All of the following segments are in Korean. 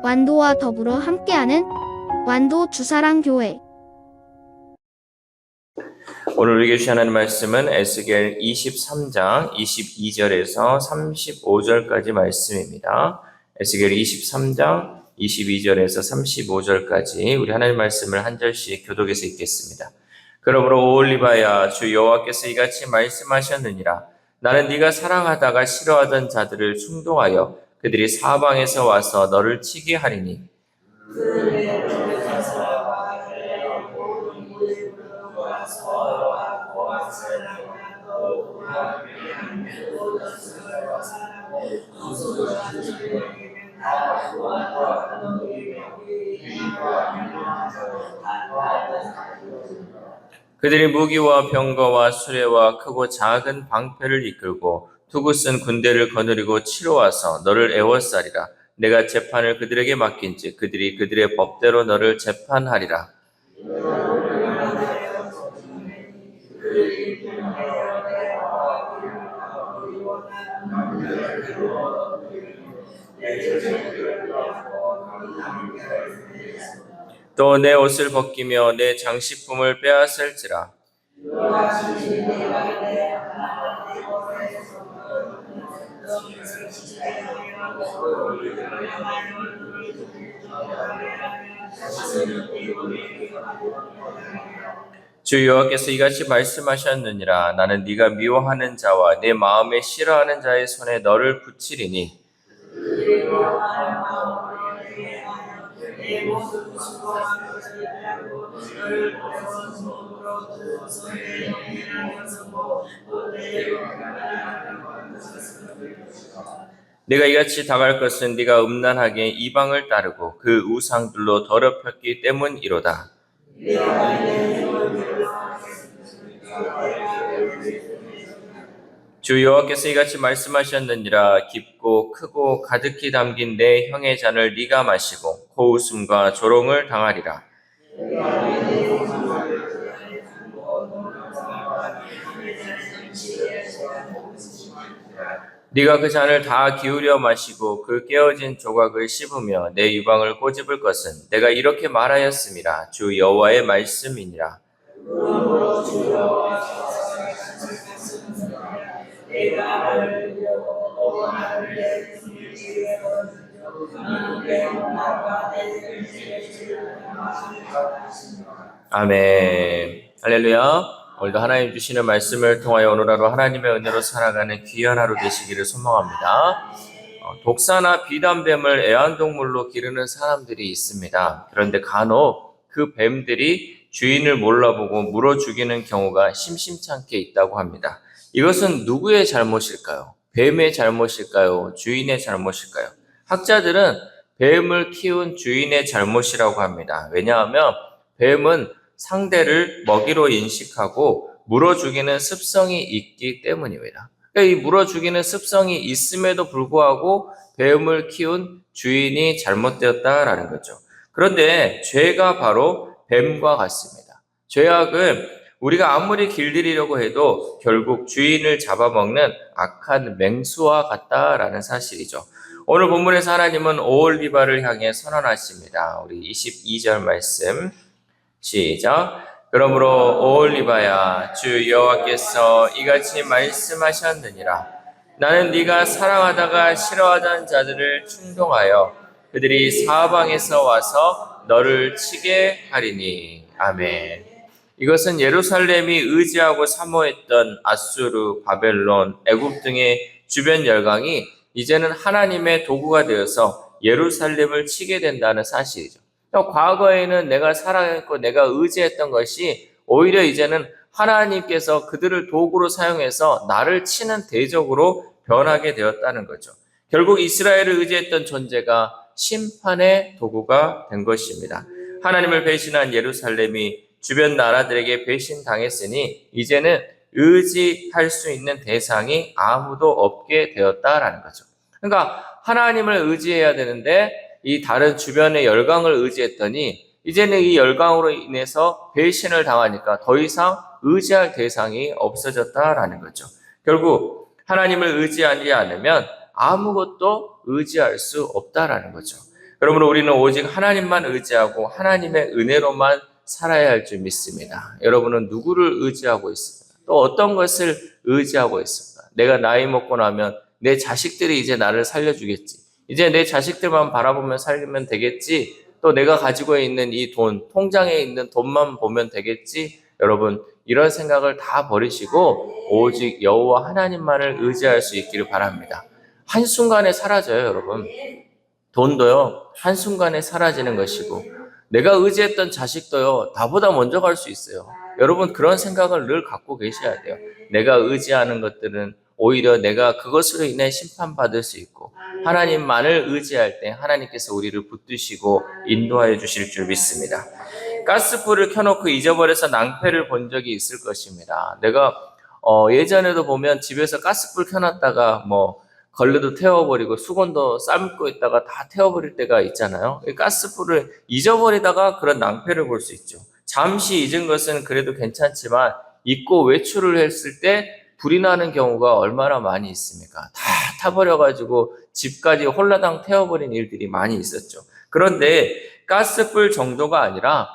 완도와 더불어 함께하는 완도 주사랑교회. 오늘 우리에게 주신 하나님 말씀은 에스겔 23장 22절에서 35절까지 말씀입니다. 에스겔 23장 22절에서 35절까지 우리 하나님 말씀을 한 절씩 교독해서 읽겠습니다. 그러므로 오올리바야, 주 여호와께서 이같이 말씀하셨느니라. 나는 네가 사랑하다가 싫어하던 자들을 충동하여 그들이 사방에서 와서 너를 치게 하리니 그들이 무기와 병거와 수레와 크고 작은 방패를 이끌고 투구 쓴 군대를 거느리고 치러 와서 너를 애워싸리라. 내가 재판을 그들에게 맡긴즉 그들이 그들의 법대로 너를 재판하리라. 또 내 옷을 벗기며 내 장식품을 빼앗을지라. 주 여호와께서 이같이 말씀하셨느니라. 나는 네가 미워하는 자와 내 마음에 싫어하는 자의 손에 너를 붙이리니 네가 이같이 당할 것은 네가 음란하게 이방을 따르고 그 우상들로 더럽혔기 때문이로다. 주 여호와께서 이같이 말씀하셨느니라. 깊고 크고 가득히 담긴 내 형의 잔을 네가 마시고 코웃음과 조롱을 당하리라. 네가 그 잔을 다 기울여 마시고 그 깨어진 조각을 씹으며 내 유방을 꼬집을 것은 내가 이렇게 말하였음이라. 주 여호와의 말씀이니라. 아멘. 할렐루야. 오늘도 하나님 주시는 말씀을 통하여 오늘 하루 하나님의 은혜로 살아가는 귀한 하루 되시기를 소망합니다. 독사나 비단뱀을 애완동물로 기르는 사람들이 있습니다. 그런데 간혹 그 뱀들이 주인을 몰라보고 물어 죽이는 경우가 심심찮게 있다고 합니다. 이것은 누구의 잘못일까요? 뱀의 잘못일까요? 주인의 잘못일까요? 학자들은 뱀을 키운 주인의 잘못이라고 합니다. 왜냐하면 뱀은 상대를 먹이로 인식하고 물어 죽이는 습성이 있기 때문입니다. 그러니까 이 물어 죽이는 습성이 있음에도 불구하고 뱀을 키운 주인이 잘못되었다라는 거죠. 그런데 죄가 바로 뱀과 같습니다. 죄악은 우리가 아무리 길들이려고 해도 결국 주인을 잡아먹는 악한 맹수와 같다라는 사실이죠. 오늘 본문에서 하나님은 오올리바를 향해 선언하십니다. 우리 22절 말씀 시작. 그러므로 오올리바야, 주 여호와께서 이같이 말씀하셨느니라. 나는 네가 사랑하다가 싫어하던 자들을 충동하여 그들이 사방에서 와서 너를 치게 하리니. 아멘. 이것은 예루살렘이 의지하고 사모했던 아수르, 바벨론, 애굽 등의 주변 열강이 이제는 하나님의 도구가 되어서 예루살렘을 치게 된다는 사실이죠. 과거에는 내가 사랑했고 내가 의지했던 것이 오히려 이제는 하나님께서 그들을 도구로 사용해서 나를 치는 대적으로 변하게 되었다는 거죠. 결국 이스라엘을 의지했던 존재가 심판의 도구가 된 것입니다. 하나님을 배신한 예루살렘이 주변 나라들에게 배신당했으니 이제는 의지할 수 있는 대상이 아무도 없게 되었다라는 거죠. 그러니까 하나님을 의지해야 되는데 이 다른 주변의 열강을 의지했더니 이제는 이 열강으로 인해서 배신을 당하니까 더 이상 의지할 대상이 없어졌다라는 거죠. 결국 하나님을 의지하지 않으면 아무것도 의지할 수 없다라는 거죠. 그러므로 우리는 오직 하나님만 의지하고 하나님의 은혜로만 살아야 할 줄 믿습니다. 여러분은 누구를 의지하고 있습니까? 또 어떤 것을 의지하고 있습니까? 내가 나이 먹고 나면 내 자식들이 이제 나를 살려주겠지. 이제 내 자식들만 바라보며 살면 되겠지. 또 내가 가지고 있는 이 돈, 통장에 있는 돈만 보면 되겠지. 여러분, 이런 생각을 다 버리시고 오직 여호와 하나님만을 의지할 수 있기를 바랍니다. 한순간에 사라져요, 여러분. 돈도요, 한순간에 사라지는 것이고, 내가 의지했던 자식도요, 나보다 먼저 갈 수 있어요. 여러분, 그런 생각을 늘 갖고 계셔야 돼요. 내가 의지하는 것들은 오히려 내가 그것으로 인해 심판받을 수 있고, 하나님만을 의지할 때 하나님께서 우리를 붙드시고 인도하여 주실 줄 믿습니다. 가스불을 켜놓고 잊어버려서 낭패를 본 적이 있을 것입니다. 내가 예전에도 보면 집에서 가스불 켜놨다가 걸레도 태워버리고 수건도 삶고 있다가 다 태워버릴 때가 있잖아요. 가스불을 잊어버리다가 그런 낭패를 볼 수 있죠. 잠시 잊은 것은 그래도 괜찮지만 잊고 외출을 했을 때 불이 나는 경우가 얼마나 많이 있습니까? 다 타버려가지고 집까지 홀라당 태워버린 일들이 많이 있었죠. 그런데 가스불 정도가 아니라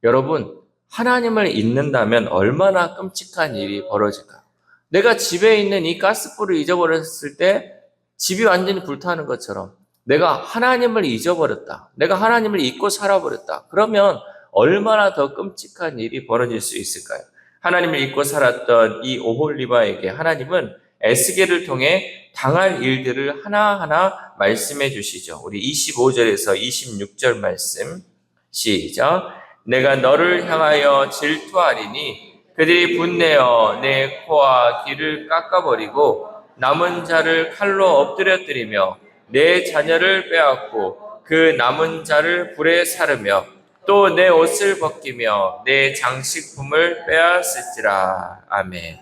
여러분, 하나님을 잊는다면 얼마나 끔찍한 일이 벌어질까요? 내가 집에 있는 이 가스불을 잊어버렸을 때 집이 완전히 불타는 것처럼 내가 하나님을 잊어버렸다. 내가 하나님을 잊고 살아버렸다. 그러면 얼마나 더 끔찍한 일이 벌어질 수 있을까요? 하나님을 잊고 살았던 이 오홀리바에게 하나님은 에스겔을 통해 당할 일들을 하나하나 말씀해 주시죠. 우리 25절에서 26절 말씀 시작. 내가 너를 향하여 질투하리니 그들이 분내어 내 코와 귀를 깎아버리고 남은 자를 칼로 엎드려뜨리며 내 자녀를 빼앗고 그 남은 자를 불에 사르며 또 내 옷을 벗기며 내 장식품을 빼앗을지라. 아멘.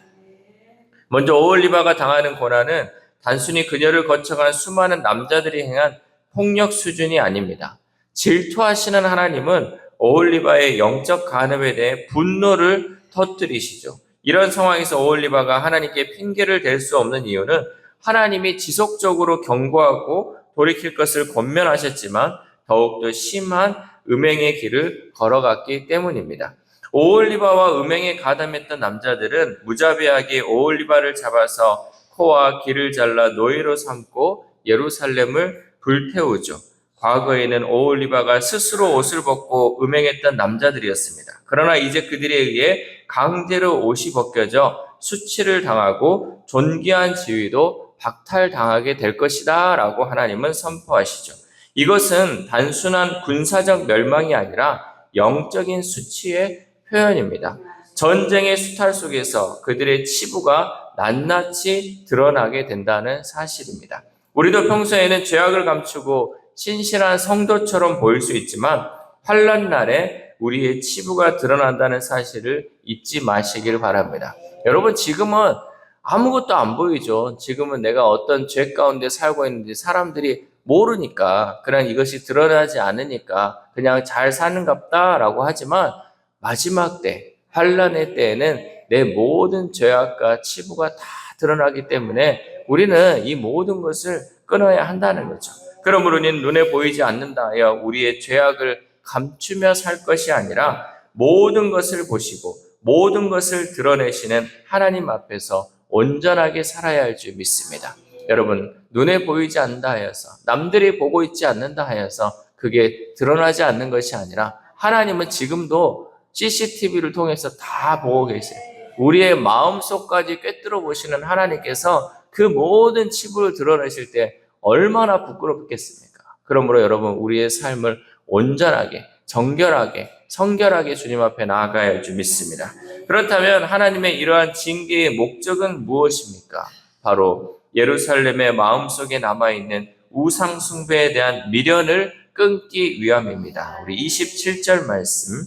먼저 오홀리바가 당하는 고난은 단순히 그녀를 거쳐간 수많은 남자들이 행한 폭력 수준이 아닙니다. 질투하시는 하나님은 오홀리바의 영적 간음에 대해 분노를 터뜨리시죠. 이런 상황에서 오홀리바가 하나님께 핑계를 댈 수 없는 이유는 하나님이 지속적으로 경고하고 돌이킬 것을 권면하셨지만 더욱더 심한 음행의 길을 걸어갔기 때문입니다. 오홀리바와 음행에 가담했던 남자들은 무자비하게 오홀리바를 잡아서 코와 귀를 잘라 노예로 삼고 예루살렘을 불태우죠. 과거에는 오홀리바가 스스로 옷을 벗고 음행했던 남자들이었습니다. 그러나 이제 그들에 의해 강제로 옷이 벗겨져 수치를 당하고 존귀한 지위도 박탈당하게 될 것이다 라고 하나님은 선포하시죠. 이것은 단순한 군사적 멸망이 아니라 영적인 수치의 표현입니다. 전쟁의 수탈 속에서 그들의 치부가 낱낱이 드러나게 된다는 사실입니다. 우리도 평소에는 죄악을 감추고 신실한 성도처럼 보일 수 있지만 환난 날에 우리의 치부가 드러난다는 사실을 잊지 마시길 바랍니다. 여러분, 지금은 아무것도 안 보이죠. 지금은 내가 어떤 죄 가운데 살고 있는지 사람들이 모르니까, 그냥 이것이 드러나지 않으니까 그냥 잘 사는갑다라고 하지만 마지막 때, 환난의 때에는 내 모든 죄악과 치부가 다 드러나기 때문에 우리는 이 모든 것을 끊어야 한다는 거죠. 그러므로 우리는 눈에 보이지 않는다 하여 우리의 죄악을 감추며 살 것이 아니라 모든 것을 보시고 모든 것을 드러내시는 하나님 앞에서 온전하게 살아야 할 줄 믿습니다. 여러분, 눈에 보이지 않는다 하여서, 남들이 보고 있지 않는다 하여서 그게 드러나지 않는 것이 아니라 하나님은 지금도 CCTV를 통해서 다 보고 계세요. 우리의 마음속까지 꿰뚫어 보시는 하나님께서 그 모든 치부를 드러내실 때 얼마나 부끄럽겠습니까? 그러므로 여러분, 우리의 삶을 온전하게, 정결하게, 성결하게 주님 앞에 나아가야 할 줄 믿습니다. 그렇다면 하나님의 이러한 징계의 목적은 무엇입니까? 바로 예루살렘의 마음속에 남아있는 우상 숭배에 대한 미련을 끊기 위함입니다. 우리 27절 말씀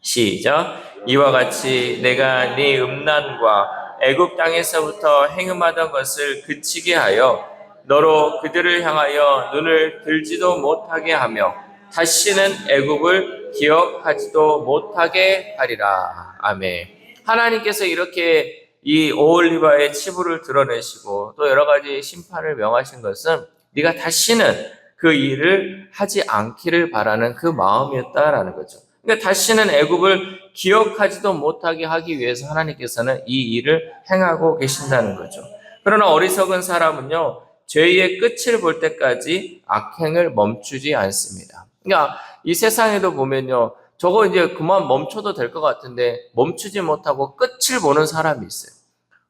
시작. 이와 같이 내가 네 음란과 애굽 땅에서부터 행음하던 것을 그치게 하여 너로 그들을 향하여 눈을 들지도 못하게 하며 다시는 애굽을 기억하지도 못하게 하리라. 아멘. 하나님께서 이렇게 이 오홀리바의 치부를 드러내시고 또 여러 가지 심판을 명하신 것은 네가 다시는 그 일을 하지 않기를 바라는 그 마음이었다라는 거죠. 그러니까 다시는 애굽을 기억하지도 못하게 하기 위해서 하나님께서는 이 일을 행하고 계신다는 거죠. 그러나 어리석은 사람은요, 죄의 끝을 볼 때까지 악행을 멈추지 않습니다. 그러니까 이 세상에도 보면요, 저거 이제 그만 멈춰도 될 것 같은데 멈추지 못하고 끝을 보는 사람이 있어요.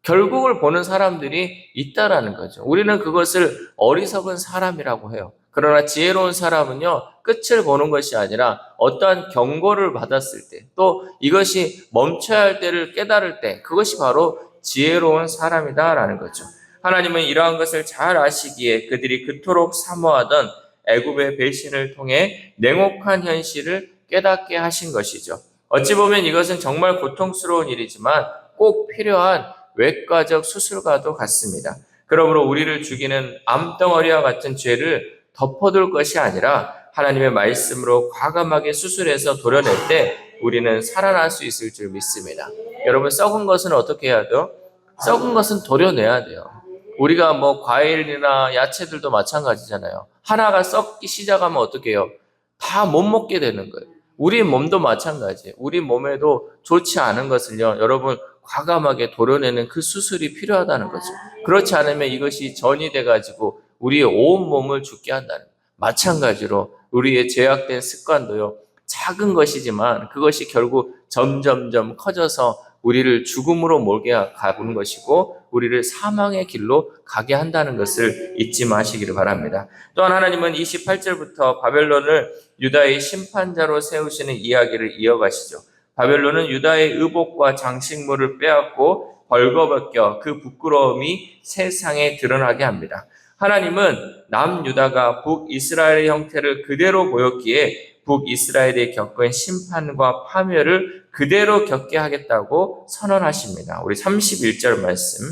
결국을 보는 사람들이 있다라는 거죠. 우리는 그것을 어리석은 사람이라고 해요. 그러나 지혜로운 사람은요, 끝을 보는 것이 아니라 어떠한 경고를 받았을 때, 또 이것이 멈춰야 할 때를 깨달을 때, 그것이 바로 지혜로운 사람이다라는 거죠. 하나님은 이러한 것을 잘 아시기에 그들이 그토록 사모하던 애굽의 배신을 통해 냉혹한 현실을 깨닫게 하신 것이죠. 어찌 보면 이것은 정말 고통스러운 일이지만 꼭 필요한 외과적 수술과도 같습니다. 그러므로 우리를 죽이는 암덩어리와 같은 죄를 덮어둘 것이 아니라 하나님의 말씀으로 과감하게 수술해서 도려낼 때 우리는 살아날 수 있을 줄 믿습니다. 여러분, 썩은 것은 어떻게 해야 돼요? 썩은 것은 도려내야 돼요. 우리가 뭐 과일이나 야채들도 마찬가지잖아요. 하나가 썩기 시작하면 어떻게 해요? 다 못 먹게 되는 거예요. 우리 몸도 마찬가지예요. 우리 몸에도 좋지 않은 것을요, 여러분, 과감하게 도려내는 그 수술이 필요하다는 거죠. 그렇지 않으면 이것이 전이 돼가지고 우리의 온 몸을 죽게 한다는 거예요. 마찬가지로 우리의 죄악된 습관도요, 작은 것이지만 그것이 결국 점점점 커져서 우리를 죽음으로 몰게 가는 것이고 우리를 사망의 길로 가게 한다는 것을 잊지 마시기를 바랍니다. 또한 하나님은 28절부터 바벨론을 유다의 심판자로 세우시는 이야기를 이어가시죠. 바벨론은 유다의 의복과 장식물을 빼앗고 벌거벗겨 그 부끄러움이 세상에 드러나게 합니다. 하나님은 남유다가 북이스라엘의 형태를 그대로 보였기에 북이스라엘이 겪은 심판과 파멸을 그대로 겪게 하겠다고 선언하십니다. 우리 31절 말씀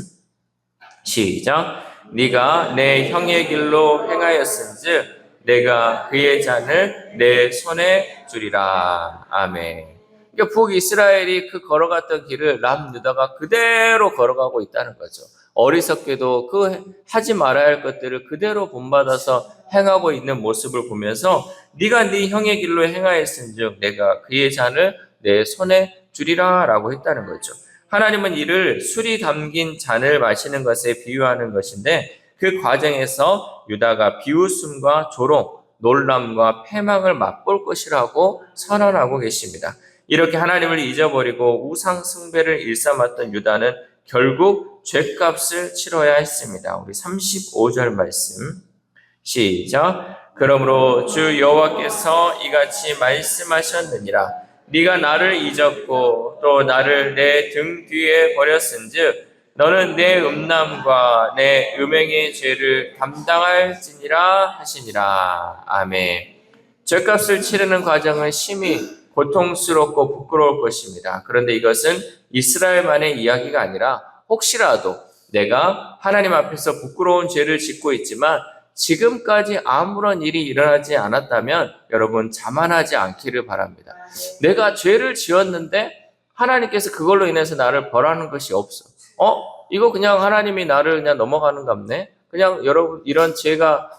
시작. 네가 내 형의 길로 행하였은즉 내가 그의 잔을 내 손에 주리라. 아멘. 그러니까 북이스라엘이 그 걸어갔던 길을 남유다가 그대로 걸어가고 있다는 거죠. 어리석게도 그 하지 말아야 할 것들을 그대로 본받아서 행하고 있는 모습을 보면서 네가 네 형의 길로 행하였은즉 내가 그의 잔을 내 손에 주리라 라고 했다는 거죠. 하나님은 이를 술이 담긴 잔을 마시는 것에 비유하는 것인데 그 과정에서 유다가 비웃음과 조롱, 놀람과 패망을 맛볼 것이라고 선언하고 계십니다. 이렇게 하나님을 잊어버리고 우상 숭배를 일삼았던 유다는 결국 죗값을 치러야 했습니다. 우리 35절 말씀 시작. 그러므로 주 여호와께서 이같이 말씀하셨느니라. 네가 나를 잊었고 또 나를 내 등 뒤에 버렸은즉 너는 내 음란과 내 음행의 죄를 담당할지니라 하시니라. 아멘. 죗값을 치르는 과정은 심히 고통스럽고 부끄러울 것입니다. 그런데 이것은 이스라엘만의 이야기가 아니라 혹시라도 내가 하나님 앞에서 부끄러운 죄를 짓고 있지만 지금까지 아무런 일이 일어나지 않았다면 여러분 자만하지 않기를 바랍니다. 내가 죄를 지었는데 하나님께서 그걸로 인해서 나를 벌하는 것이 없어. 이거 그냥 하나님이 나를 그냥 넘어가는 갑네? 그냥 여러분 이런 죄가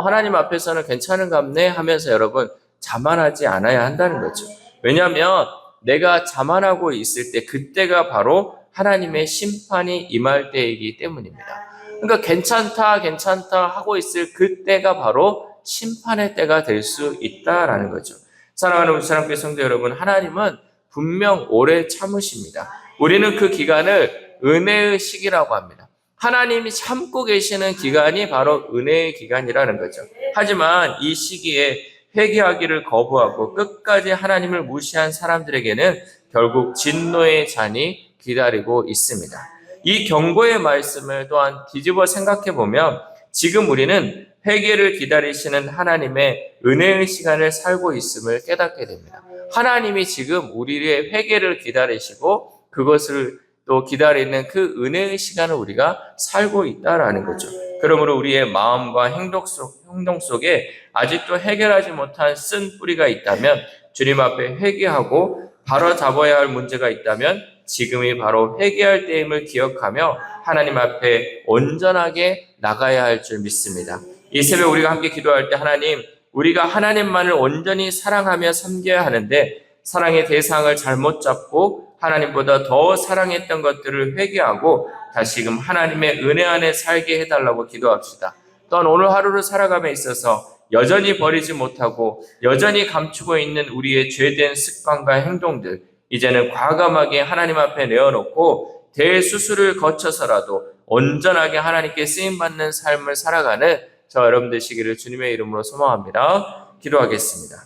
하나님 앞에서는 괜찮은 갑네? 하면서 여러분 자만하지 않아야 한다는 거죠. 왜냐하면 내가 자만하고 있을 때 그때가 바로 하나님의 심판이 임할 때이기 때문입니다. 그러니까 괜찮다 하고 있을 그때가 바로 심판의 때가 될 수 있다라는 거죠. 사랑하는 우리 사랑교회 성도 여러분, 하나님은 분명 오래 참으십니다. 우리는 그 기간을 은혜의 시기라고 합니다. 하나님이 참고 계시는 기간이 바로 은혜의 기간이라는 거죠. 하지만 이 시기에 회개하기를 거부하고 끝까지 하나님을 무시한 사람들에게는 결국 진노의 잔이 기다리고 있습니다. 이 경고의 말씀을 또한 뒤집어 생각해 보면 지금 우리는 회개를 기다리시는 하나님의 은혜의 시간을 살고 있음을 깨닫게 됩니다. 하나님이 지금 우리의 회개를 기다리시고 그것을 또 기다리는 그 은혜의 시간을 우리가 살고 있다라는 거죠. 그러므로 우리의 마음과 행동 속에 아직도 해결하지 못한 쓴 뿌리가 있다면 주님 앞에 회개하고 바로 잡아야 할 문제가 있다면 지금이 바로 회개할 때임을 기억하며 하나님 앞에 온전하게 나가야 할 줄 믿습니다. 이 새벽 우리가 함께 기도할 때 하나님, 우리가 하나님만을 온전히 사랑하며 섬겨야 하는데 사랑의 대상을 잘못 잡고 하나님보다 더 사랑했던 것들을 회개하고 다시금 하나님의 은혜 안에 살게 해달라고 기도합시다. 또한 오늘 하루를 살아감에 있어서 여전히 버리지 못하고 여전히 감추고 있는 우리의 죄된 습관과 행동들, 이제는 과감하게 하나님 앞에 내어놓고 대수술을 거쳐서라도 온전하게 하나님께 쓰임받는 삶을 살아가는 저 여러분 되시기를 주님의 이름으로 소망합니다. 기도하겠습니다.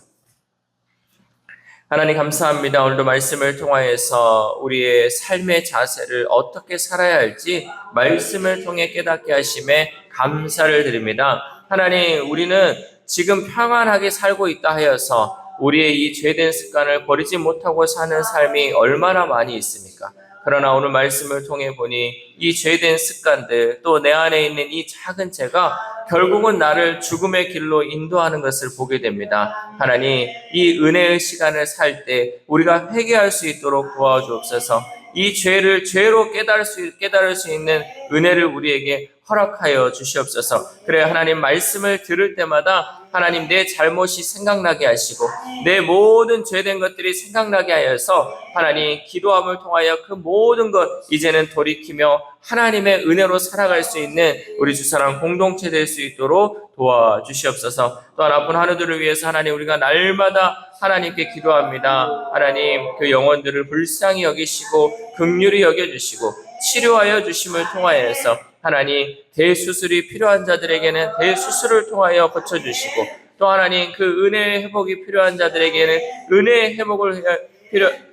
하나님 감사합니다. 오늘도 말씀을 통하여서 우리의 삶의 자세를 어떻게 살아야 할지 말씀을 통해 깨닫게 하심에 감사를 드립니다. 하나님, 우리는 지금 평안하게 살고 있다 하여서 우리의 이 죄된 습관을 버리지 못하고 사는 삶이 얼마나 많이 있습니까? 그러나 오늘 말씀을 통해 보니 이 죄된 습관들, 또 내 안에 있는 이 작은 죄가 결국은 나를 죽음의 길로 인도하는 것을 보게 됩니다. 하나님, 이 은혜의 시간을 살 때 우리가 회개할 수 있도록 도와주옵소서. 이 죄를 죄로 깨달을 수 있는 은혜를 우리에게 허락하여 주시옵소서. 그래, 하나님 말씀을 들을 때마다 하나님 내 잘못이 생각나게 하시고 내 모든 죄된 것들이 생각나게 하여서 하나님 기도함을 통하여 그 모든 것 이제는 돌이키며 하나님의 은혜로 살아갈 수 있는 우리 주사랑 공동체 될 수 있도록 도와주시옵소서. 또한 아픈 하루들을 위해서 하나님 우리가 날마다 하나님께 기도합니다. 하나님 그 영혼들을 불쌍히 여기시고 긍휼히 여겨주시고 치료하여 주심을 통하여서 하나님 대수술이 필요한 자들에게는 대수술을 통하여 고쳐주시고 또 하나님 그 은혜의 회복이 필요한 자들에게는 은혜의 회복을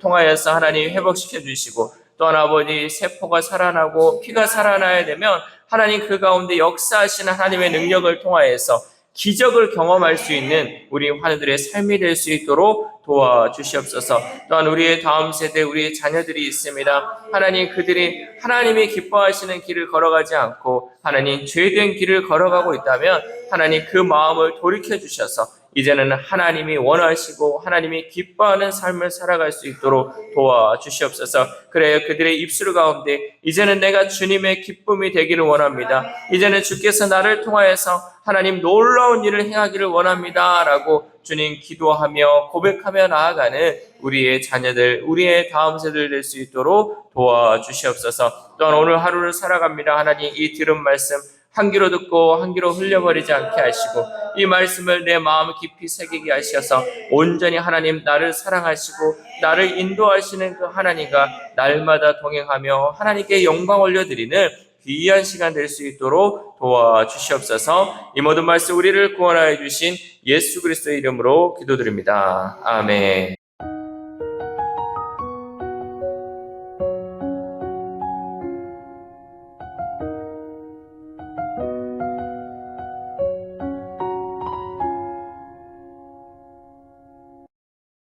통하여서 하나님 회복시켜 주시고 또한 아버지 세포가 살아나고 피가 살아나야 되면 하나님 그 가운데 역사하시는 하나님의 능력을 통하여서 기적을 경험할 수 있는 우리 환우들의 삶이 될 수 있도록 도와주시옵소서. 또한 우리의 다음 세대, 우리의 자녀들이 있습니다. 하나님 그들이 하나님이 기뻐하시는 길을 걸어가지 않고 하나님 죄된 길을 걸어가고 있다면 하나님 그 마음을 돌이켜 주셔서 이제는 하나님이 원하시고 하나님이 기뻐하는 삶을 살아갈 수 있도록 도와주시옵소서. 그래요, 그들의 입술 가운데 이제는 내가 주님의 기쁨이 되기를 원합니다. 이제는 주께서 나를 통하여서 하나님 놀라운 일을 행하기를 원합니다 라고 주님 기도하며 고백하며 나아가는 우리의 자녀들, 우리의 다음 세대들 될 수 있도록 도와주시옵소서. 또한 오늘 하루를 살아갑니다. 하나님 이 들은 말씀 한 귀로 듣고 한 귀로 흘려버리지 않게 하시고 이 말씀을 내 마음 깊이 새기게 하셔서 온전히 하나님 나를 사랑하시고 나를 인도하시는 그 하나님과 날마다 동행하며 하나님께 영광 올려드리는 귀한 시간 될 수 있도록 도와주시옵소서. 이 모든 말씀 우리를 구원하여 주신 예수 그리스도의 이름으로 기도드립니다. 아멘.